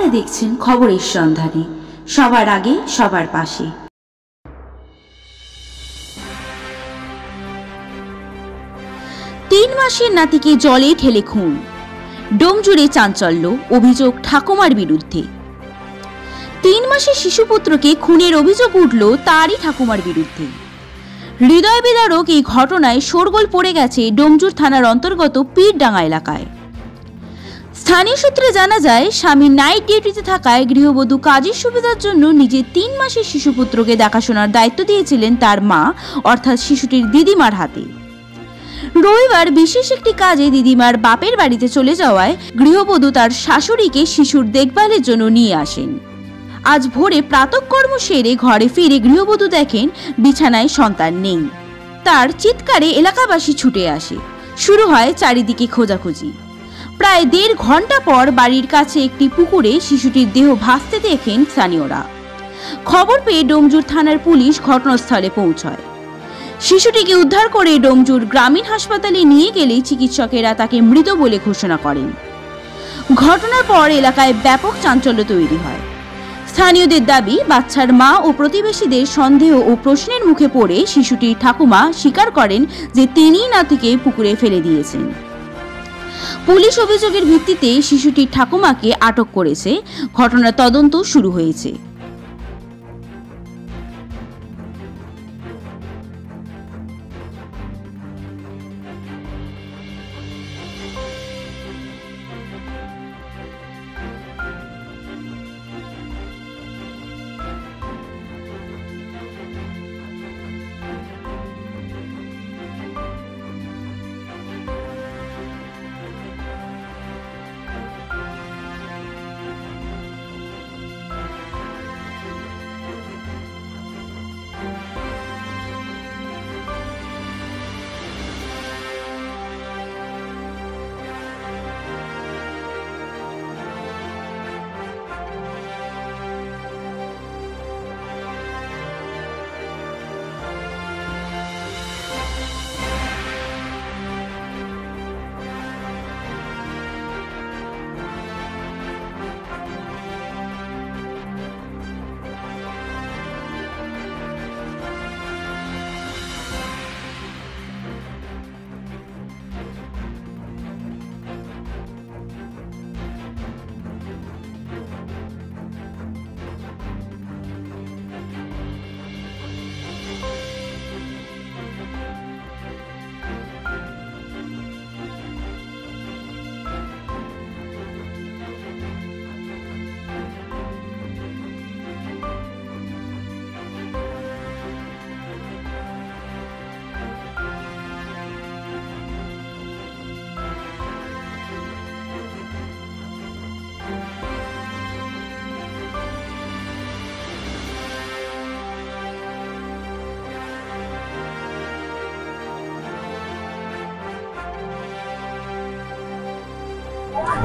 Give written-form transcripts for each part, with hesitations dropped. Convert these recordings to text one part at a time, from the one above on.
আপনারা দেখছেন খবরের সন্ধানে, সবার আগে সবার পাশে। 3 মাসের নাতিকে জলে ঠেলে খুন, ডোমজুড়ে চাঞ্চল্য, অভিযোগ ঠাকুমার বিরুদ্ধে। 3 মাসের শিশুপুত্রকে খুনের অভিযোগ উঠল তারই ঠাকুমার বিরুদ্ধে। হৃদয় বিদারক এই ঘটনায় শোরগোল পড়ে গেছে ডোমজুর থানার অন্তর্গত পীরডাঙ্গা এলাকায়। স্থানীয় সূত্রে জানা যায়, স্বামী নাইট ডিউটিতে থাকায় গৃহবধূ কাজের সুবিধার জন্য নিজের 3 মাসের শিশুপুত্রকে দেখাশোনার দায়িত্ব দিয়েছিলেন তার মা, অর্থাৎ শিশুটির দিদিমার হাতে। রবিবার বিশেষ একটি কাজে দিদিমার বাপের বাড়িতে চলে যাওয়ায় গৃহবধূ তার শাশুড়িকে শিশুর দেখভালের জন্য নিয়ে আসেন। আজ ভোরে প্রাতঃকর্ম সেরে ঘরে ফিরে গৃহবধূ দেখেন বিছানায় সন্তান নেই। তার চিৎকারে এলাকাবাসী ছুটে আসে, শুরু হয় চারিদিকে খোঁজাখুঁজি। প্রায় 1.5 ঘন্টা পর বাড়ির কাছে একটি পুকুরে শিশুটির দেহ ভাসতে দেখেন স্থানীয়রা। খবর পেয়ে ডোমজুর থানার পুলিশ ঘটনাস্থলে পৌঁছায়। শিশুটিকে উদ্ধার করে ডোমজুর গ্রামীণ হাসপাতালে নিয়ে গেলে চিকিৎসকেরা তাকে মৃত বলে ঘোষণা করেন। ঘটনার পর এলাকায় ব্যাপক চাঞ্চল্য তৈরি হয়। স্থানীয়দের দাবি, বাচ্চার মা ও প্রতিবেশীদের সন্দেহ ও প্রশ্নের মুখে পড়ে শিশুটির ঠাকুমা স্বীকার করেন যে তিনিই নাতিকে পুকুরে ফেলে দিয়েছেন। পুলিশ অভিযোগের ভিত্তিতে শিশুটির ঠাকুমাকে আটক করেছে। ঘটনার তদন্ত শুরু হয়েছে।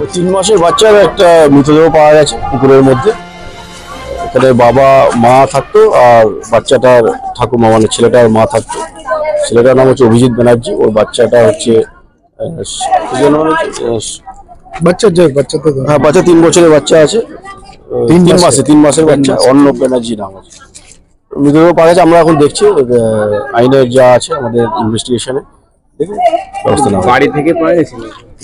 ও 3 মাসের বাচ্চার একটা মৃতদেহ পাওয়া গেছে পুকুরের মধ্যে। এখানে বাবা মা থাকতো আর বাচ্চাটার ঠাকুমা মানে ছেলেটার মা থাকতো। ছেলেটার নাম হচ্ছে অভিজিৎ ব্যানার্জি, ওর বাচ্চাটা হচ্ছে বাচ্চা 3 বছরের বাচ্চা আছে, 3 মাসের বাচ্চা, অর্ণব ব্যানার্জি নাম আছে। মৃতদেহ পাওয়া গেছে। আমরা এখন দেখছি আইনের যা আছে আমাদের ইনভেস্টিগেশনে বাড়ি থেকে পাওয়া গেছে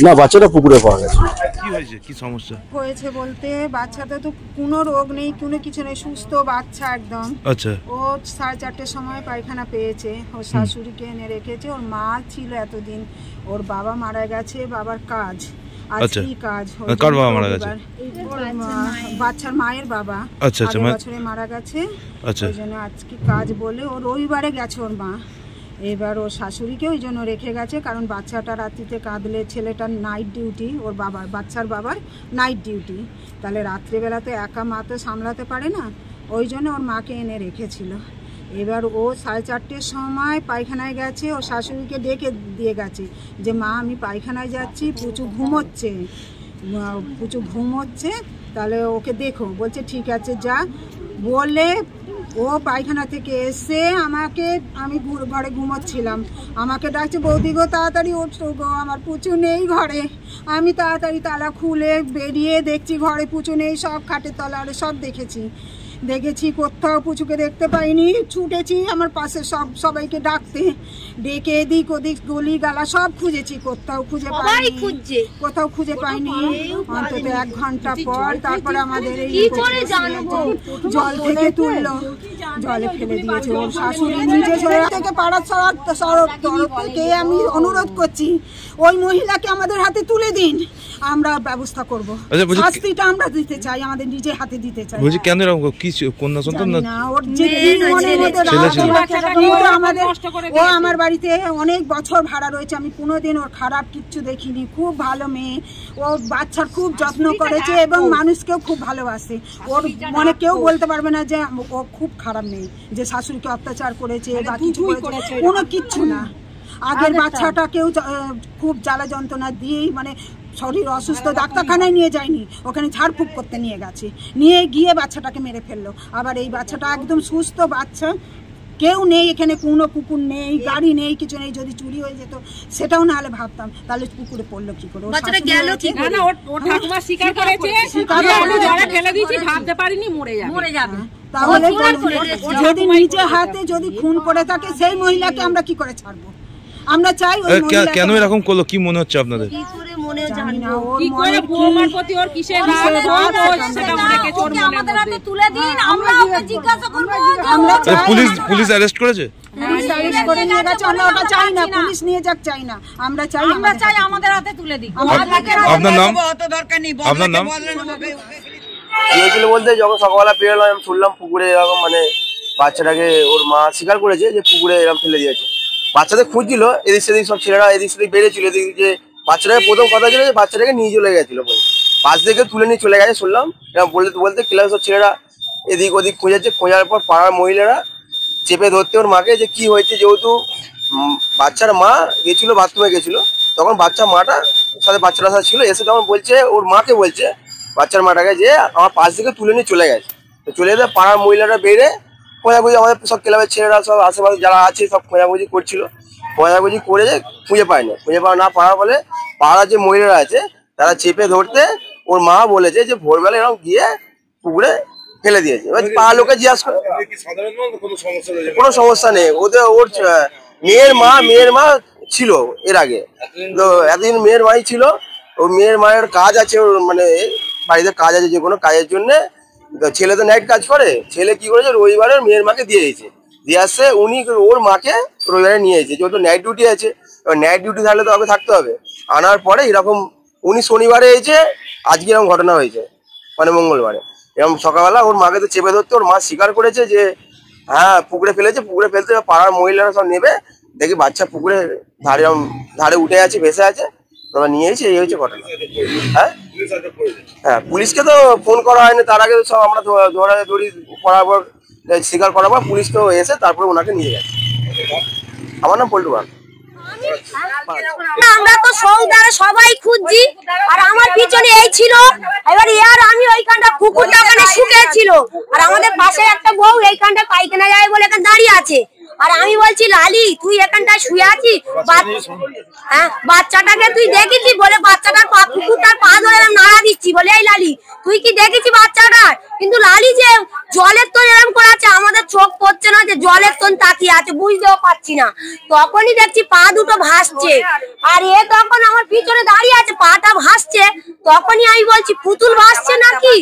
না, বাচ্চাটা পুকুরে পাওয়া গেছে। কি হয়েছে, কি সমস্যা হয়েছে বলতে বাচ্চাটা তো কোনো রোগ নেই, কোনো কিছু নেই, সুস্থ বাচ্চা একদম। আচ্ছা, ও 4:30টার সময় পায়খানা পেয়েছে, ওর শাশুড়িকে এনে রেখেছে। ওর মা ছিল এতদিন, ওর বাবা মারা গেছে, বাবার কাজ। আচ্ছা, কি কাজ? কার বাবা মারা গেছে? বাচ্চার মায়ের বাবা। আচ্ছা আচ্ছা, বছরে মারা গেছে। আচ্ছা, ওই জন্য আজকে কাজ বলে ও রবিবারে গেছে ওর মা। এবার ওর শাশুড়িকে ওই জন্য রেখে গেছে, কারণ বাচ্চাটা রাত্রিতে কাঁদলে, ছেলেটার নাইট ডিউটি, ওর বাবার বাচ্চার বাবার নাইট ডিউটি, তাহলে রাত্রিবেলা তো একা মা তো সামলাতে পারে না, ওই জন্য ওর মাকে এনে রেখেছিল। এবার ও 4:30টার সময় পায়খানায় গেছে, ও শাশুড়িকে ডেকে দিয়ে গেছে যে মা আমি পায়খানায় যাচ্ছি, পুচু ঘুমোচ্ছে, তাহলে ওকে দেখো। বলছে ঠিক আছে যা, বলে ও পায়খানা থেকে এসে আমাকে, আমি ঘরে ঘুমোচ্ছিলাম, আমাকে ডাকছে বৌদি গো তাড়াতাড়ি উঠো গো, আমার পুচু নেই ঘরে। আমি তাড়াতাড়ি তালা খুলে বেরিয়ে দেখছি ঘরে পুচু নেই, সব খাটের তলারে সব দেখেছি, কোথাও পুচুকে দেখতে পাইনি। ছুটেছি আমার পাশে সবাইকে ডাকতে, ডেকে এদিক ওদিক গলি গালা সব খুঁজেছি, কোথাও খুঁজে পাইনি। অন্তত 1 ঘন্টা পর তারপরে আমাদের এই জল থেকে তুললো, জলে ফেলে দিয়েছে। ওর শাশুড়ি নিজে থেকে পাড়ার তরফ থেকে আমি অনুরোধ করছি ওই মহিলাকে আমাদের হাতে তুলে দিন, আমরা ব্যবস্থা করবো। শাস্তিটা আমরা দিতে চাই, আমাদের নিজের হাতে দিতে চাই। বলছি কেন এরকম কি কন্যা সন্তান না? ওর যে মনের মধ্যে ও আমার বাড়িতে অনেক বছর ভাড়া রয়েছে, আমি কোনোদিন ওর খারাপ কিচ্ছু দেখিনি, খুব ভালো মেয়ে। ও বাচ্চার খুব যত্ন করেছে এবং মানুষকেও খুব ভালোবাসে। ওর মনে কেউ বলতে পারবে না যে ও খুব খারাপ মেয়ে, যে শাশুড়িকে অত্যাচার করেছে বা কিছু করেছে, কোনো কিচ্ছু না। আগের বাচ্চাটাকেও খুব জ্বালা যন্ত্রণা দিয়েই, মানে শরীর অসুস্থ, ডাক্তারখানায় নিয়ে যায়নি, ওখানে ঝাড়ফুঁক করতে নিয়ে গেছে, নিয়ে গিয়ে বাচ্চাটাকে মেরে ফেললো। আবার এই বাচ্চাটা একদম সুস্থ বাচ্চা, কেউ নেই এখানে, কোনো কুকুর নেই, গাড়ি নেই, কিছু নেই। যদি চুরি হয়ে যেত সেটাও না হলে ভাবতাম, তাহলে পুকুরে পড়লো কি করে? তাহলে যদি নিজে হাতে যদি খুন করে থাকে সেই মহিলাকে আমরা কি করে ছাড়বো? আমরা চাই কেন এরকম করলো, কি মনে হচ্ছে আপনাদের? পুলিশ অ্যারেস্ট করেছে, পুলিশ নিয়ে যাক চাই না, আমরা চাই আমাদের হাতে তুলে দিই। আপনার নাম? আপনার নাম? কি হয়েছিল বলতে, যখন সকালবেলা বেরোলাম আমি শুনলাম পুকুরে এরকম, মানে বাচ্চাটাকে ওর মা স্বীকার করেছে যে পুকুরে এরকম ফেলে দিয়েছে। বাচ্চাদের খুঁজছিল, এদিক সেদিক সব ছেলেরা এদিক সেদিক বেড়েছিল, এদিক যে বাচ্চাটাকে প্রথম কথা ছিল যে বাচ্চাটাকে নিয়ে চলে গেছিল বলে, পাশ থেকে তুলে নিয়ে চলে গেছে শুনলাম। এরকম বলতে ক্লাসের সব ছেলেরা এদিক ওদিক খুঁজেছে, খোঁজার পর পাড়ার মহিলারা চেপে ধরতে ওর মাকে যে কি হয়েছে, যেহেতু বাচ্চার মা গেছিলো বাথরুমে গেছিলো, তখন বাচ্চা মাটা সাথে বাচ্চাটার সাথে ছিল, এসে তখন বলছে ওর মাকে বলছে বাচ্চার মাটাকে যে আমার পাশ থেকে তুলে নিয়ে চলে গেছে। তো চলে যেতে পাড়ার মহিলারা বেড়ে খোঁজাখুঁজি, আমাদের সব ক্লাবের ছেলেরা সব আশেপাশে যারা আছে সব খোঁজাখুঁজি করছিল, খোঁজাখুঁজি করে খুঁজে পায়নি। খুঁজে পাওয়া না পাওয়ার ফলে পাড়ার যে মহিলারা আছে তারা চেপে ধরতে ওর মা বলেছে যে ভোরবেলা এরকম গিয়ে পুকুরে ফেলে দিয়েছে। এবার পাড়ার লোকে জিজ্ঞাসা করে, কোনো সমস্যা নেই, ওর মেয়ের মা ছিল এর আগে, তো এতদিন মেয়ের মাই ছিল। ও মেয়ের মায়ের কাজ আছে, ওর মানে বাড়িতে কাজ আছে, যে কোনো কাজের জন্যে। ছেলে তো নাইট কাজ করে, ছেলে কি করেছে রবিবারে মেয়ের মাকে দিয়ে দিয়েছে, দিয়ে আসছে উনি ওর মাকে রবিবারে নিয়ে এসেছে, যেহেতু নাইট ডিউটি আছে, এবার নাইট ডিউটি থাকলে তো আগে থাকতে হবে। আনার পরে এরকম উনি শনিবারে এসেছে, আজকে এরকম ঘটনা হয়েছে, মানে মঙ্গলবারে এরকম সকালবেলা ওর মাকে তো চেপে ধরতে ওর মা স্বীকার করেছে যে হ্যাঁ পুকুরে ফেলেছে। পুকুরে ফেলতে পাড়ার মহিলারা সব নেবে, দেখি বাচ্চা পুকুরে ধারে উঠে আছে, ভেসে আছে, তোমরা নিয়ে এসে এই হয়েছে ঘটনা। হ্যাঁ পুলিশকে তো ফোন করা হয়নি, তার আগে সব আমরা দৌড়াদৌড়ি করার পর স্বীকার করার পর পুলিশ তো এসে তারপরে ওনাকে নিয়ে গেছে। আমার নাম পল্টু বাগ। আমরা তো সংসারে সবাই খুঁজছি, আর আমার পিছনে এই ছিল, এবার ইয়ার আমি ওইখানটা পুকুরটা ওখানে শুকিয়েছিল, আর আমাদের পাশে একটা বউ এইখানটা পায়খানা যায় বলে এখানে দাঁড়িয়ে আছে, আর আমি বলছি লালি তুই এখানটায় শুয়ে আছিস, হ্যাঁ বাচ্চাটাকে তুই দেখেছি বলে বাচ্চাটার পুকুরটার পা ধরে নাড়া দিচ্ছি, বলে এই লালি তুই কি দেখেছি বাচ্চাটার? কিন্তু লালি যে জলের তো এরকম করে আছে, আমাদের চোখ পড়ছে না যে জলের তোন তাকিয়ে আছে, বুঝতেও পারছি না। তখনই দেখছি পা দুটো ভাসছে, আর এ তখন আমার পিছনে দাঁড়িয়ে আছে, পাটা ভাসছে। তখনই আমি বলছি পুতুল ভাসছে নাকি,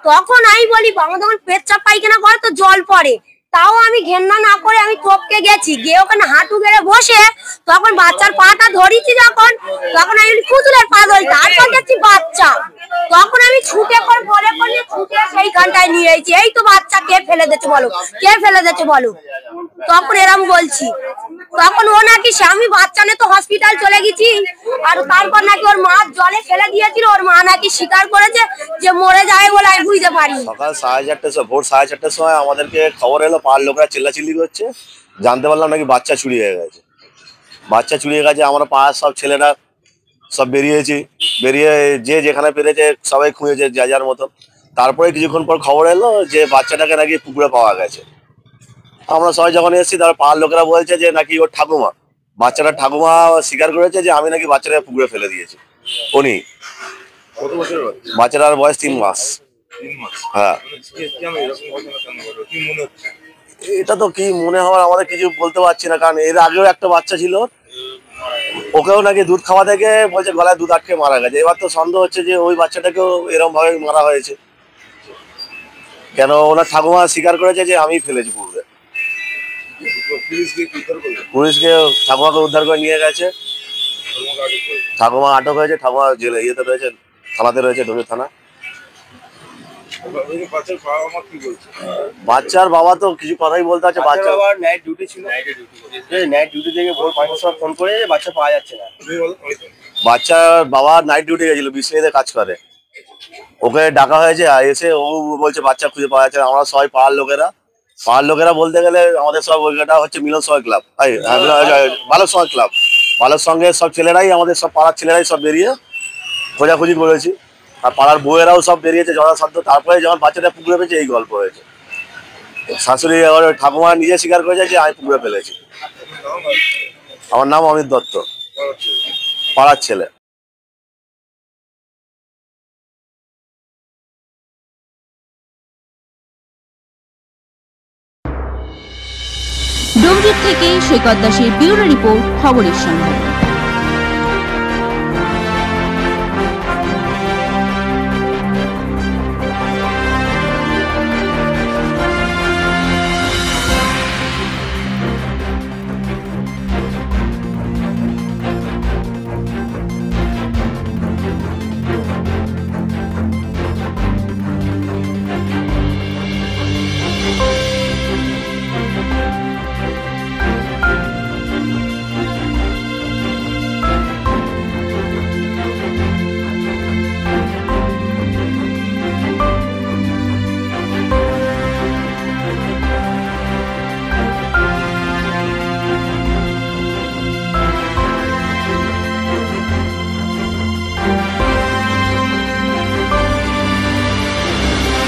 তখন আমি বলি আমাদের পেচ্ছাপ পায়খানা করে তো জল পড়ে, তাও আমি ঘেন্না না করে আমি টপকে গেছি, গিয়ে ওখানে হাঁটু গেড়ে বসে তখন বাচ্চার পাটা ধরেছি, তখন আমি পুতুলের পা ধরি, তারপর দেখছি বাচ্চা, তখন আমি ছুটে করে বলে ছুটে সেইখানটায় নিয়ে এসেছি, এই তো বাচ্চা কে ফেলে দিয়েছে বলো, কে ফেলে দিয়েছে বলো, তখন এরম বলছি। তখন ও নাকি আমি বাচ্চা নিয়ে তো হসপিটাল চলে গেছি, আর তারপর নাকি ওর মা জলে ফেলে দিয়েছিল, ওর মা নাকি স্বীকার করেছে যে মরে যায় বলে আমি বুঝতে পারি। সকাল 4:30 ভোর 4:30 সময় আমাদেরকে খবর এলো, পাড়ার লোকেরা চিল্লাচিল্লি করছে, জানতে পারলাম নাকি বাচ্চা চুরি হয়ে গেছে। বাচ্চা চুরি হয়ে গেছে, আমরা পাড়ার সব ছেলেরা সব বেরিয়েছি, বেরিয়ে যে যেখানে পেরেছে সবাই খুঁজেছে যা যার মতন। তারপরে কিছুক্ষণ পর খবর এলো যে বাচ্চাটাকে নাকি পুকুরে পাওয়া গেছে। আমরা সবাই যখন এসেছি তারপর পাড়ার লোকেরা বলছে যে নাকি ওর ঠাকুমা, বাচ্চাটার ঠাকুমা স্বীকার করেছে যে আমি নাকি বাচ্চাটাকে পুকুরে ফেলে দিয়েছি। উনি বাচ্চাটার বয়স 3 মাস। হ্যাঁ, এটা তো কি মনে হয় আমাদের কিছু বলতে পারছি না, কারণ এর আগেও একটা বাচ্চা ছিল, ওকেও নাকি দুধ খাওয়া থেকে বলছে গলায় দুধ আটকে মারা গেছে। এবার তো সন্দেহ হচ্ছে যে ওই বাচ্চাটাকেও এরকম ভাবে মারা হয়েছে, কেন ওনার ঠাকুমা স্বীকার করেছে যে আমি ফেলেছি পুকুরে। পুলিশকে ঠাকুমাকে উদ্ধার করে নিয়ে গেছে, ঠাকুমা আটক হয়েছে, ঠাকুমা জেলে ইয়েতে রয়েছে, থানাতে রয়েছে, ডোমজুর থানা। বাচ্চার বাবা তো কিছু কথাই বলতে আছে। বাচ্চার বাবা নাইট ডিউটি ছিল, নাইট ডিউটি থেকে ভোর 5টার সময় ফোন করে বাচ্চা পাওয়া যাচ্ছে না। বাচ্চার বাবা নাইট ডিউটি গেছিল, বিসিএতে কাজ করে, ওকে ডাকা হয়েছে, এসে ও বলছে বাচ্চা খুঁজে পাওয়া যাচ্ছে না। আমরা সবাই পাড়ার লোকেরা বলতে গেলে আমাদের সব ওইটা হচ্ছে মিলন সময় ক্লাব, বালক সময় ক্লাব, বালক সঙ্গের সব ছেলেরাই, আমাদের সব পাড়ার ছেলেরাই সব বেরিয়ে খোঁজাখুঁজি করেছি, আর পাড়ার বউয়েরাও সব বেরিয়েছে যথাসাধ্য। তারপরে যখন বাচ্চাটা পুকুরে পেয়েছে এই গল্প হয়েছে। শাশুড়ি ঠাকুমা নিজে স্বীকার করেছে যে আমি পুকুরে ফেলেছি। আমার নাম অমিত দত্ত, পাড়ার ছেলে। ডোমজুর থেকে সৈকত দাসের ব্যুরো রিপোর্ট, খবরের সন্ধান।